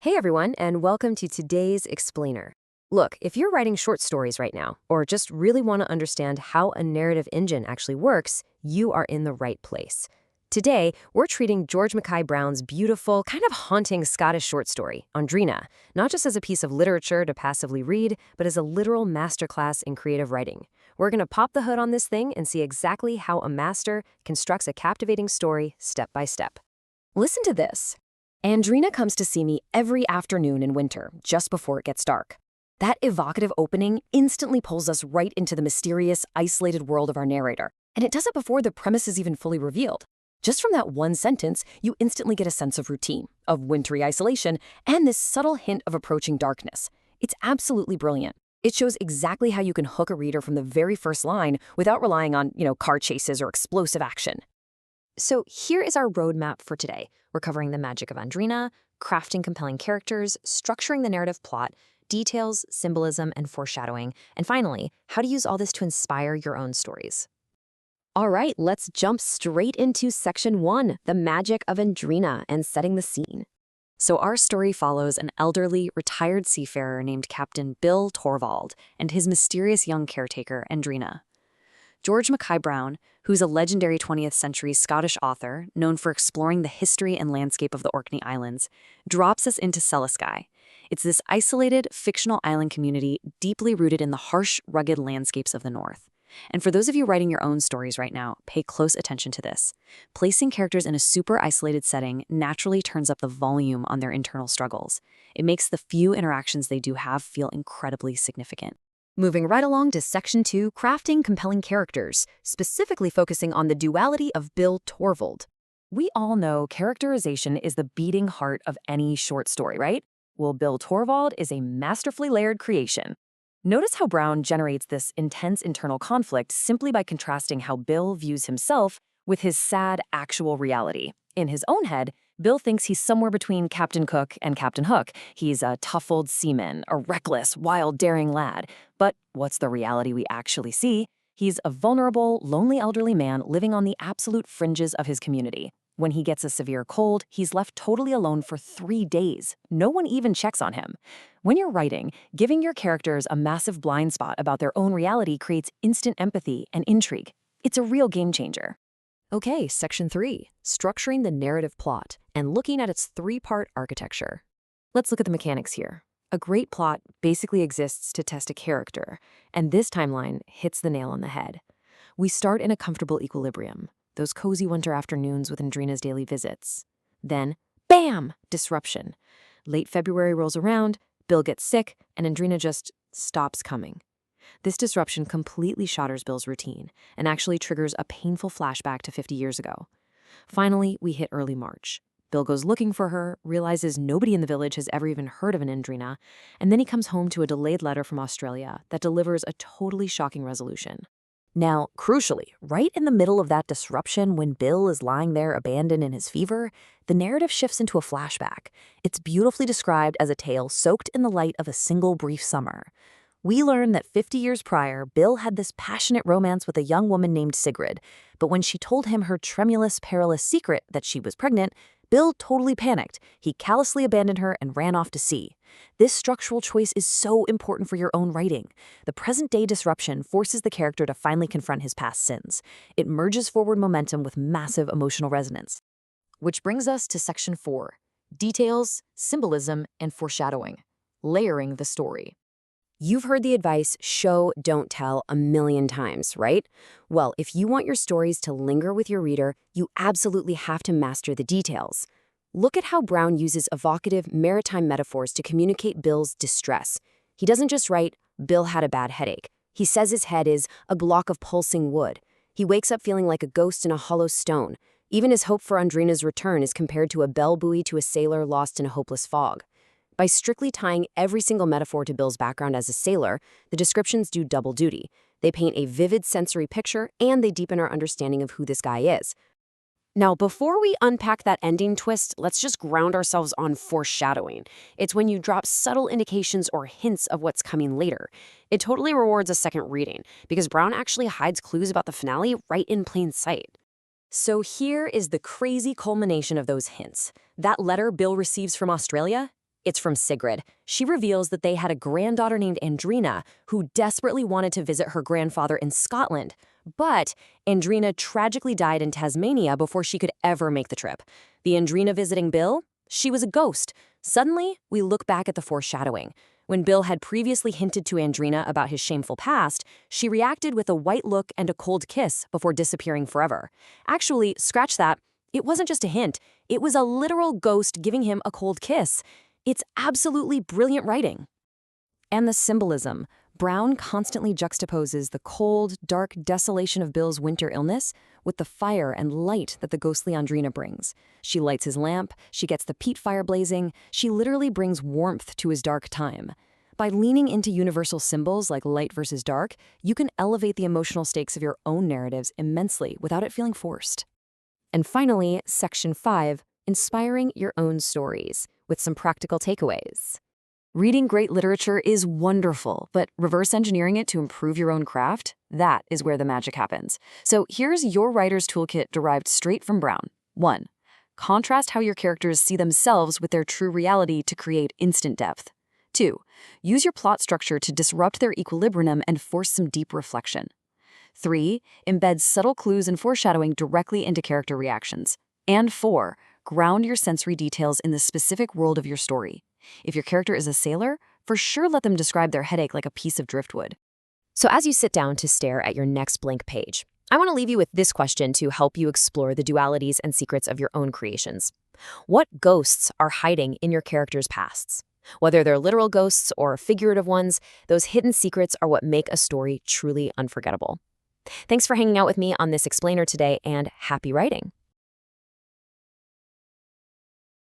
Hey everyone, and welcome to today's Explainer. Look, if you're writing short stories right now, or just really want to understand how a narrative engine actually works, you are in the right place. Today, we're treating George Mackay Brown's beautiful, kind of haunting Scottish short story, Andrina, not just as a piece of literature to passively read, but as a literal masterclass in creative writing. We're going to pop the hood on this thing and see exactly how a master constructs a captivating story step by step. Listen to this. Andrina comes to see me every afternoon in winter, just before it gets dark. That evocative opening instantly pulls us right into the mysterious, isolated world of our narrator, and it does it before the premise is even fully revealed. Just from that one sentence, you instantly get a sense of routine, of wintry isolation, and this subtle hint of approaching darkness. It's absolutely brilliant. It shows exactly how you can hook a reader from the very first line without relying on, car chases or explosive action. So here is our roadmap for today. We're covering the magic of Andrina, crafting compelling characters, structuring the narrative plot, details, symbolism, and foreshadowing, and finally, how to use all this to inspire your own stories. All right, let's jump straight into Section 1, the magic of Andrina and setting the scene. So our story follows an elderly, retired seafarer named Captain Bill Torvald and his mysterious young caretaker, Andrina. George Mackay Brown, who's a legendary 20th century Scottish author known for exploring the history and landscape of the Orkney Islands, drops us into Seliskei. It's this isolated, fictional island community deeply rooted in the harsh, rugged landscapes of the north. And for those of you writing your own stories right now, pay close attention to this. Placing characters in a super isolated setting naturally turns up the volume on their internal struggles. It makes the few interactions they do have feel incredibly significant. Moving right along to Section 2, crafting compelling characters, specifically focusing on the duality of Bill Torvald. We all know characterization is the beating heart of any short story, right? Well, Bill Torvald is a masterfully layered creation. Notice how Brown generates this intense internal conflict simply by contrasting how Bill views himself with his sad, actual reality. In his own head, Bill thinks he's somewhere between Captain Cook and Captain Hook. He's a tough old seaman, a reckless, wild, daring lad. But what's the reality we actually see? He's a vulnerable, lonely elderly man living on the absolute fringes of his community. When he gets a severe cold, he's left totally alone for 3 days. No one even checks on him. When you're writing, giving your characters a massive blind spot about their own reality creates instant empathy and intrigue. It's a real game changer. Okay, Section 3, structuring the narrative plot and looking at its 3-part architecture. Let's look at the mechanics here. A great plot basically exists to test a character, and this timeline hits the nail on the head. We start in a comfortable equilibrium, those cozy winter afternoons with Andrina's daily visits. Then, bam! Disruption. Late February rolls around, Bill gets sick, and Andrina just stops coming. This disruption completely shatters Bill's routine and actually triggers a painful flashback to 50 years ago. Finally, we hit early March. Bill goes looking for her, realizes nobody in the village has ever even heard of an Andrina, and then he comes home to a delayed letter from Australia that delivers a totally shocking resolution. Now, crucially, right in the middle of that disruption, when Bill is lying there abandoned in his fever, the narrative shifts into a flashback. It's beautifully described as a tale soaked in the light of a single brief summer. We learn that 50 years prior, Bill had this passionate romance with a young woman named Sigrid, but when she told him her tremulous, perilous secret that she was pregnant, Bill totally panicked. He callously abandoned her and ran off to sea. This structural choice is so important for your own writing. The present-day disruption forces the character to finally confront his past sins. It merges forward momentum with massive emotional resonance. Which brings us to Section 4, details, symbolism, and foreshadowing, layering the story. You've heard the advice, show, don't tell, a million times, right? Well, if you want your stories to linger with your reader, you absolutely have to master the details. Look at how Brown uses evocative maritime metaphors to communicate Bill's distress. He doesn't just write, Bill had a bad headache. He says his head is a block of pulsing wood. He wakes up feeling like a ghost in a hollow stone. Even his hope for Andrina's return is compared to a bell buoy to a sailor lost in a hopeless fog. By strictly tying every single metaphor to Bill's background as a sailor, the descriptions do double duty. They paint a vivid sensory picture, and they deepen our understanding of who this guy is. Now, before we unpack that ending twist, let's just ground ourselves on foreshadowing. It's when you drop subtle indications or hints of what's coming later. It totally rewards a second reading, because Brown actually hides clues about the finale right in plain sight. So here is the crazy culmination of those hints. That letter Bill receives from Australia, It's from Sigrid. She reveals that they had a granddaughter named Andrina who desperately wanted to visit her grandfather in Scotland. But Andrina tragically died in Tasmania before she could ever make the trip. The Andrina visiting Bill? She was a ghost. Suddenly, we look back at the foreshadowing. When Bill had previously hinted to Andrina about his shameful past, she reacted with a white look and a cold kiss before disappearing forever. Actually, scratch that. It wasn't just a hint. It was a literal ghost giving him a cold kiss. It's absolutely brilliant writing. And the symbolism. Brown constantly juxtaposes the cold, dark desolation of Bill's winter illness with the fire and light that the ghostly Andrina brings. She lights his lamp, she gets the peat fire blazing, she literally brings warmth to his dark time. By leaning into universal symbols like light versus dark, you can elevate the emotional stakes of your own narratives immensely without it feeling forced. And finally, Section 5, inspiring your own stories, with some practical takeaways. Reading great literature is wonderful, but reverse engineering it to improve your own craft, that is where the magic happens. So here's your writer's toolkit derived straight from Brown. 1. Contrast how your characters see themselves with their true reality to create instant depth. 2. Use your plot structure to disrupt their equilibrium and force some deep reflection. 3. Embed subtle clues and foreshadowing directly into character reactions. And 4. Ground your sensory details in the specific world of your story. If your character is a sailor, for sure let them describe their headache like a piece of driftwood. So as you sit down to stare at your next blank page, I want to leave you with this question to help you explore the dualities and secrets of your own creations. What ghosts are hiding in your characters' pasts? Whether they're literal ghosts or figurative ones, those hidden secrets are what make a story truly unforgettable. Thanks for hanging out with me on this explainer today, and happy writing.